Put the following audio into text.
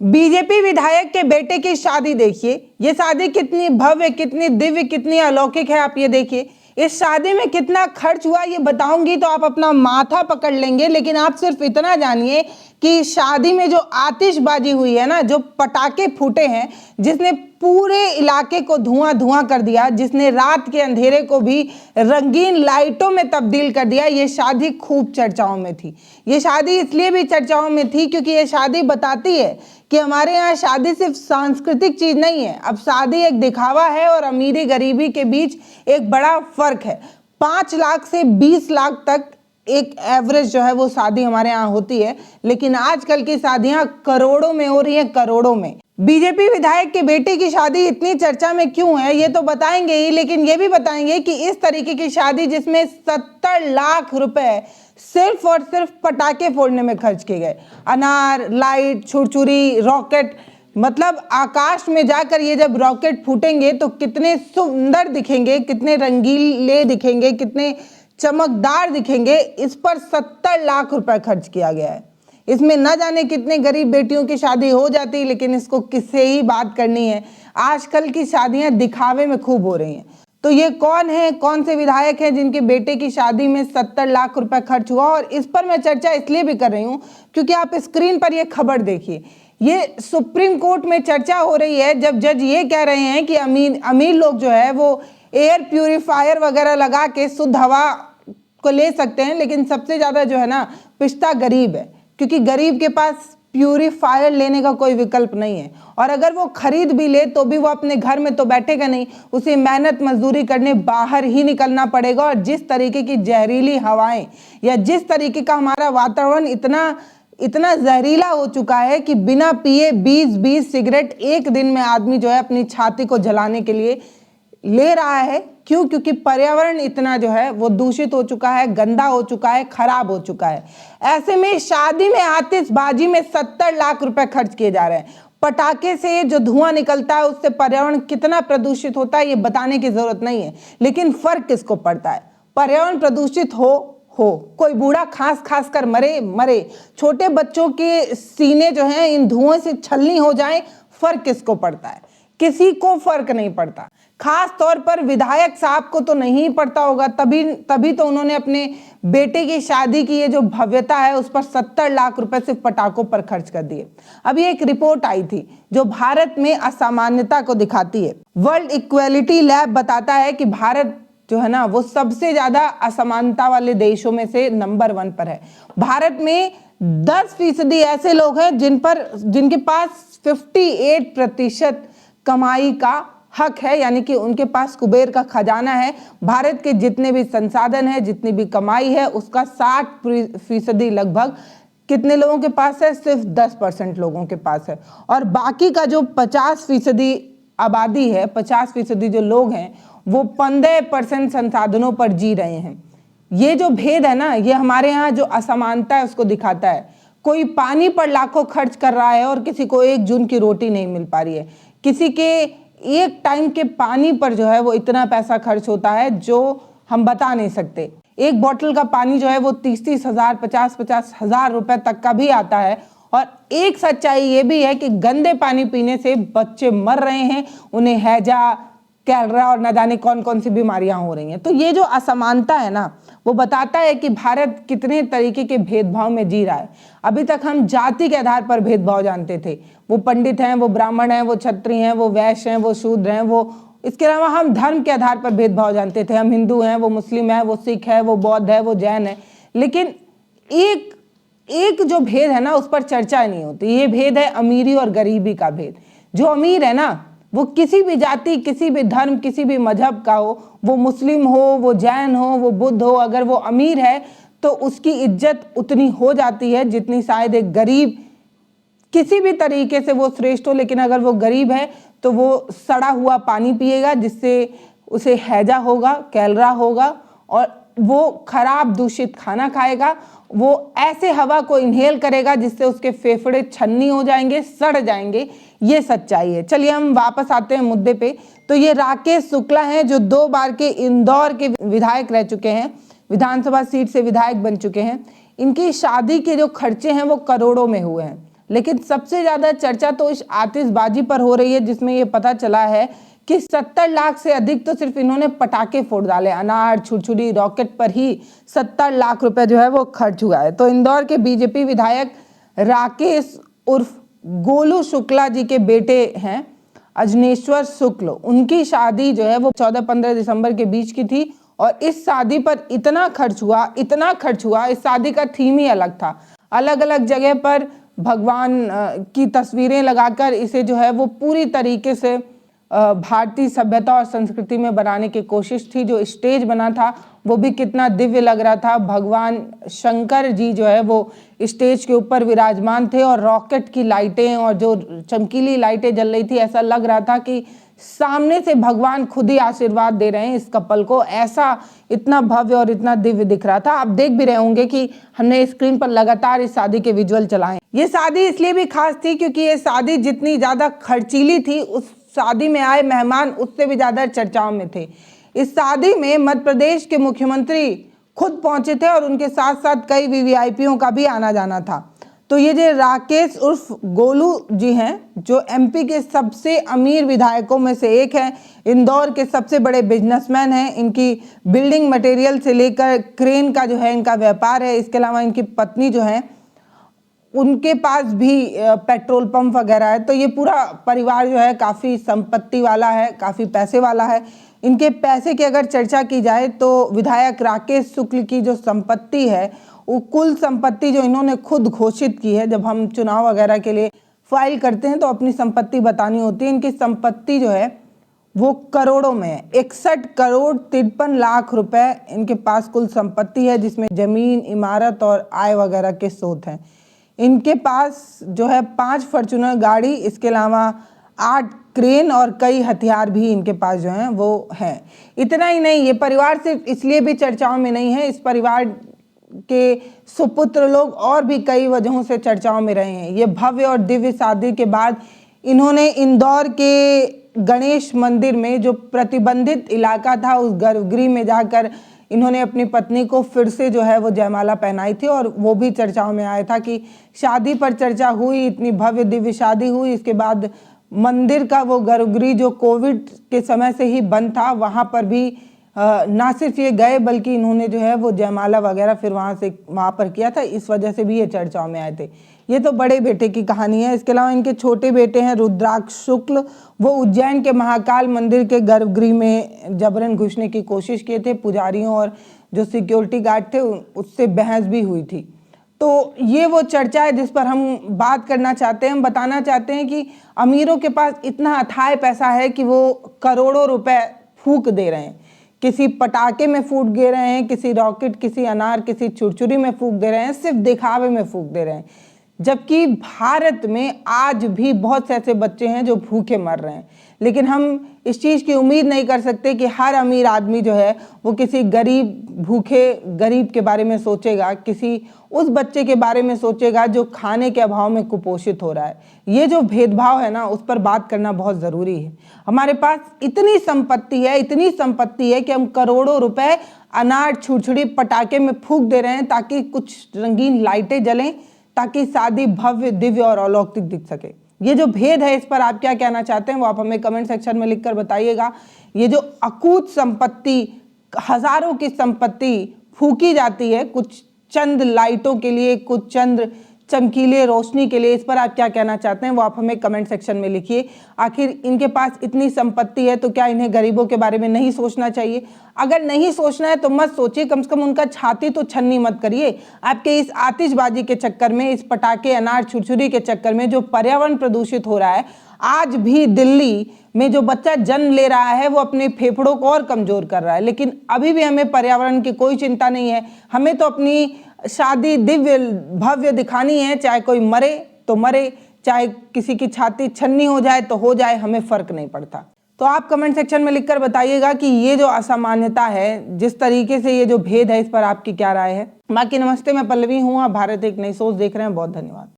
BJP विधायक के बेटे की शादी देखिए। ये शादी कितनी भव्य, कितनी दिव्य, कितनी अलौकिक है। आप ये देखिए, इस शादी में कितना खर्च हुआ ये बताऊंगी तो आप अपना माथा पकड़ लेंगे। लेकिन आप सिर्फ इतना जानिए कि शादी में जो आतिशबाजी हुई है ना, जो पटाखे फूटे हैं, जिसने पूरे इलाके को धुआं धुआं कर दिया, जिसने रात के अंधेरे को भी रंगीन लाइटों में तब्दील कर दिया, ये शादी खूब चर्चाओं में थी। ये शादी इसलिए भी चर्चाओं में थी क्योंकि ये शादी बताती है कि हमारे यहाँ शादी सिर्फ सांस्कृतिक चीज नहीं है। अब शादी एक दिखावा है और अमीरी गरीबी के बीच एक बड़ा फर्क है। 5 लाख से 20 लाख तक एक एवरेज जो है वो शादी हमारे यहाँ होती है, लेकिन आजकल की शादियां करोड़ों में हो रही हैं, करोड़ों में। बीजेपी विधायक के बेटे की शादी इतनी चर्चा में क्यों है ये तो बताएंगे ही, लेकिन ये भी बताएंगे कि इस तरीके की शादी जिसमें 70 लाख रुपए सिर्फ और सिर्फ पटाखे फोड़ने में खर्च किए गए, अनार, लाइट, छुरछुरी, रॉकेट, मतलब आकाश में जाकर ये जब रॉकेट फूटेंगे तो कितने सुंदर दिखेंगे, कितने रंगीले दिखेंगे, कितने चमकदार दिखेंगे। इस पर 70 लाख रुपए खर्च किया गया है। इसमें न जाने कितने गरीब बेटियों की शादी हो जाती, लेकिन इसको किससे ही बात करनी है। आजकल की शादियां दिखावे में खूब हो रही हैं। तो ये कौन है, कौन से विधायक हैं जिनके बेटे की शादी में 70 लाख रुपए खर्च हुआ? और इस पर मैं चर्चा इसलिए भी कर रही हूं क्योंकि आप स्क्रीन पर ये खबर देखिए। ये सुप्रीम कोर्ट में चर्चा हो रही है जब जज ये कह रहे हैं कि अमीर लोग जो है वो एयर प्यूरिफायर वगैरह लगा के शुद्ध हवा को ले सकते हैं, लेकिन सबसे ज्यादा जो है ना पिछता गरीब है, क्योंकि गरीब के पास प्यूरिफायर लेने का कोई विकल्प नहीं है। और अगर वो खरीद भी ले तो भी वो अपने घर में तो बैठेगा नहीं, उसे मेहनत मजदूरी करने बाहर ही निकलना पड़ेगा। और जिस तरीके की जहरीली हवाएं या जिस तरीके का हमारा वातावरण इतना जहरीला हो चुका है कि बिना पिए 20-20 सिगरेट एक दिन में आदमी जो है अपनी छाती को जलाने के लिए ले रहा है। क्यों? क्योंकि पर्यावरण इतना जो है वो दूषित हो चुका है, गंदा हो चुका है, खराब हो चुका है। ऐसे में शादी में आतिशबाजी में 70 लाख रुपए खर्च किए जा रहे हैं। पटाखे से जो धुआं निकलता है उससे पर्यावरण कितना प्रदूषित होता है ये बताने की जरूरत नहीं है, लेकिन फर्क किसको पड़ता है? पर्यावरण प्रदूषित हो, कोई बूढ़ा खांस कर मरे, छोटे बच्चों के सीने जो हैं इन धुआं से छलनी हो जाएं, फर्क किसको पड़ता है? किसी को फर्क नहीं पड़ता। खास तौर पर विधायक साहब को तो नहीं पड़ता होगा, तभी तो उन्होंने अपने बेटे की शादी की ये जो भव्यता है उस पर 70 लाख रुपए सिर्फ पटाखों पर खर्च कर दिए। अभी एक रिपोर्ट आई थी जो भारत में असामान्यता को दिखाती है। वर्ल्ड इक्वेलिटी लैब बताता है कि भारत जो है ना वो सबसे ज्यादा असमानता वाले देशों में से नंबर 1 पर है। भारत में 10% ऐसे लोग हैं जिनके पास 58% कमाई का हक है, यानी कि उनके पास कुबेर का खजाना है। भारत के जितने भी संसाधन है, जितनी भी कमाई है, उसका 60% लगभग कितने लोगों के पास है? सिर्फ 10% लोगों के पास है। और बाकी का जो 50% आबादी है, 50% जो लोग हैं, वो 15% संसाधनों पर जी रहे हैं। ये जो भेद है ना, ये हमारे यहाँ जो असमानता है उसको दिखाता है। कोई पानी पर लाखों खर्च कर रहा है और किसी को 1 जून की रोटी नहीं मिल पा रही है। किसी के एक टाइम के पानी पर जो है वो इतना पैसा खर्च होता है जो हम बता नहीं सकते। एक बोतल का पानी जो है वो 30-30 हजार, 50-50 हजार रुपए तक का भी आता है। और एक सच्चाई ये भी है कि गंदे पानी पीने से बच्चे मर रहे हैं, उन्हें हैजा, कैलरा और न जाने कौन कौन सी बीमारियां हो रही हैं। तो ये जो असमानता है ना वो बताता है कि भारत कितने तरीके के भेदभाव में जी रहा है। अभी तक हम जाति के आधार पर भेदभाव जानते थे, वो पंडित हैं, वो ब्राह्मण हैं, वो क्षत्रिय हैं, वो वैश्य हैं, वो शूद्र हैं, वो इसके अलावा हम धर्म के आधार पर भेदभाव जानते थे, हम हिंदू हैं, वो मुस्लिम है, वो सिख है, वो बौद्ध है, वो जैन है। लेकिन एक जो भेद है ना उस पर चर्चा नहीं होती। ये भेद है अमीरी और गरीबी का भेद। जो अमीर है ना वो किसी भी जाति, किसी भी धर्म, किसी भी मजहब का हो, वो मुस्लिम हो, वो जैन हो, वो बुद्ध हो, अगर वो अमीर है तो उसकी इज्जत उतनी हो जाती है जितनी शायद एक गरीब, किसी भी तरीके से वो श्रेष्ठ हो, लेकिन अगर वो गरीब है तो वो सड़ा हुआ पानी पिएगा जिससे उसे हैजा होगा, कैलरा होगा, और वो खराब दूषित खाना खाएगा, वो ऐसे हवा को इनहेल करेगा जिससे उसके फेफड़े छन्नी हो जाएंगे, सड़ जाएंगे। ये सच्चाई है। चलिए हम वापस आते हैं मुद्दे पे। तो ये राकेश शुक्ला हैं जो 2 बार के इंदौर के विधायक रह चुके हैं, विधानसभा सीट से विधायक बन चुके हैं। इनकी शादी के जो खर्चे हैं वो करोड़ों में हुए हैं। लेकिन सबसे ज्यादा चर्चा तो इस आतिशबाजी पर हो रही है, जिसमें ये पता चला है कि 70 लाख से अधिक तो सिर्फ इन्होंने पटाखे फोड़ डाले, अनार, छुरछुरी, रॉकेट पर ही 70 लाख रुपए जो है वो खर्च हुआ है। तो इंदौर के बीजेपी विधायक राकेश उर्फ गोलू शुक्ला जी के बेटे हैं अजनेश्वर शुक्ल, उनकी शादी जो है वो 14-15 दिसंबर के बीच की थी और इस शादी पर इतना खर्च हुआ, इस शादी का थीम ही अलग था। अलग अलग जगह पर भगवान की तस्वीरें लगाकर इसे जो है वो पूरी तरीके से भारतीय सभ्यता और संस्कृति में बनाने की कोशिश थी। जो स्टेज बना था वो भी कितना दिव्य लग रहा था। भगवान शंकर जी जो है वो स्टेज के ऊपर विराजमान थे और रॉकेट की लाइटें और जो चमकीली लाइटें जल रही थी, ऐसा लग रहा था कि सामने से भगवान खुद ही आशीर्वाद दे रहे हैं इस कपल को। ऐसा इतना भव्य और इतना दिव्य दिख रहा था। आप देख भी रहे होंगे कि हमने स्क्रीन पर लगातार इस शादी के विजुअल चलाए। ये शादी इसलिए भी खास थी क्योंकि ये शादी जितनी ज्यादा खर्चीली थी, उस शादी में आए मेहमान उससे भी ज्यादा चर्चाओं में थे। इस शादी में मध्य प्रदेश के मुख्यमंत्री खुद पहुंचे थे और उनके साथ साथ कई वीवीआईपीओ का भी आना जाना था। तो ये जो राकेश उर्फ गोलू जी हैं, जो एमपी के सबसे अमीर विधायकों में से एक हैं, इंदौर के सबसे बड़े बिजनेसमैन हैं। इनकी बिल्डिंग मटेरियल से लेकर क्रेन का जो है इनका व्यापार है। इसके अलावा इनकी पत्नी जो है उनके पास भी पेट्रोल पंप वगैरह है। तो ये पूरा परिवार जो है काफ़ी संपत्ति वाला है, काफ़ी पैसे वाला है। इनके पैसे की अगर चर्चा की जाए तो विधायक राकेश शुक्ल की जो संपत्ति है, वो कुल संपत्ति जो इन्होंने खुद घोषित की है, जब हम चुनाव वगैरह के लिए फाइल करते हैं तो अपनी संपत्ति बतानी होती है। इनकी संपत्ति जो है वो करोड़ों में है। 61 करोड़ 53 लाख रुपए इनके पास कुल संपत्ति है, जिसमें जमीन, इमारत और आय वगैरह के स्रोत हैं। इनके पास जो है 5 फॉर्च्यूनर गाड़ी, इसके अलावा 8 क्रेन और कई हथियार भी इनके पास जो हैं वो हैं। इतना ही नहीं, ये परिवार सिर्फ इसलिए भी चर्चाओं में नहीं है, इस परिवार के सुपुत्र लोग और भी कई वजहों से चर्चाओं में रहे हैं। ये भव्य और दिव्य शादी के बाद इन्होंने इंदौर के गणेश मंदिर में जो प्रतिबंधित इलाका था, उस गर्भगृह में जाकर इन्होंने अपनी पत्नी को फिर से जो है वो जयमाला पहनाई थी और वो भी चर्चाओं में आया था कि शादी पर चर्चा हुई, इतनी भव्य दिव्य शादी हुई। इसके बाद मंदिर का वो गर्भगृह जो कोविड के समय से ही बंद था, वहाँ पर भी ना सिर्फ ये गए बल्कि इन्होंने जो है वो जयमाला वगैरह फिर वहाँ पर किया था। इस वजह से भी ये चर्चाओं में आए थे। ये तो बड़े बेटे की कहानी है। इसके अलावा इनके छोटे बेटे हैं रुद्राक्ष शुक्ल, वो उज्जैन के महाकाल मंदिर के गर्भगृह में जबरन घुसने की कोशिश किए थे। पुजारियों और जो सिक्योरिटी गार्ड थे उससे बहस भी हुई थी। तो ये वो चर्चा है जिस पर हम बात करना चाहते हैं। हम बताना चाहते हैं कि अमीरों के पास इतना अथाह पैसा है कि वो करोड़ों रुपए फूंक दे रहे हैं। किसी पटाखे में फूंक दे रहे हैं, किसी रॉकेट, किसी अनार, किसी छुरछुरी में फूंक दे रहे हैं, सिर्फ दिखावे में फूंक दे रहे हैं। जबकि भारत में आज भी बहुत से ऐसे बच्चे हैं जो भूखे मर रहे हैं। लेकिन हम इस चीज़ की उम्मीद नहीं कर सकते कि हर अमीर आदमी जो है वो किसी गरीब, भूखे गरीब के बारे में सोचेगा, किसी उस बच्चे के बारे में सोचेगा जो खाने के अभाव में कुपोषित हो रहा है। ये जो भेदभाव है ना, उस पर बात करना बहुत ज़रूरी है। हमारे पास इतनी संपत्ति है कि हम करोड़ों रुपए अनार, छुरछुरी, पटाखे में फूंक दे रहे हैं ताकि कुछ रंगीन लाइटें जलें, ताकि शादी भव्य, दिव्य और अलौकिक दिख सके। ये जो भेद है, इस पर आप क्या कहना चाहते हैं वो आप हमें कमेंट सेक्शन में लिखकर बताइएगा। ये जो अकूत संपत्ति, हजारों की संपत्ति फूकी जाती है कुछ चंद लाइटों के लिए, कुछ चंद चमकीले रोशनी के लिए, इस पर आप क्या कहना चाहते हैं वो आप हमें कमेंट सेक्शन में लिखिए। आखिर इनके पास इतनी संपत्ति है तो क्या इन्हें गरीबों के बारे में नहीं सोचना चाहिए? अगर नहीं सोचना है तो मत सोचिए, कम से कम उनका छाती तो छन्नी मत करिए। आपके इस आतिशबाजी के चक्कर में, इस पटाखे, अनार, छुरछुरी के चक्कर में जो पर्यावरण प्रदूषित हो रहा है, आज भी दिल्ली में जो बच्चा जन्म ले रहा है वो अपने फेफड़ों को और कमजोर कर रहा है। लेकिन अभी भी हमें पर्यावरण की कोई चिंता नहीं है। हमें तो अपनी शादी दिव्य भव्य दिखानी है, चाहे कोई मरे तो मरे, चाहे किसी की छाती छन्नी हो जाए तो हो जाए, हमें फर्क नहीं पड़ता। तो आप कमेंट सेक्शन में लिखकर बताइएगा कि ये जो असामान्यता है, जिस तरीके से ये जो भेद है, इस पर आपकी क्या राय है। बाकी नमस्ते, मैं पल्लवी हूँ, आप भारत एक नई सोच देख रहे हैं। बहुत धन्यवाद।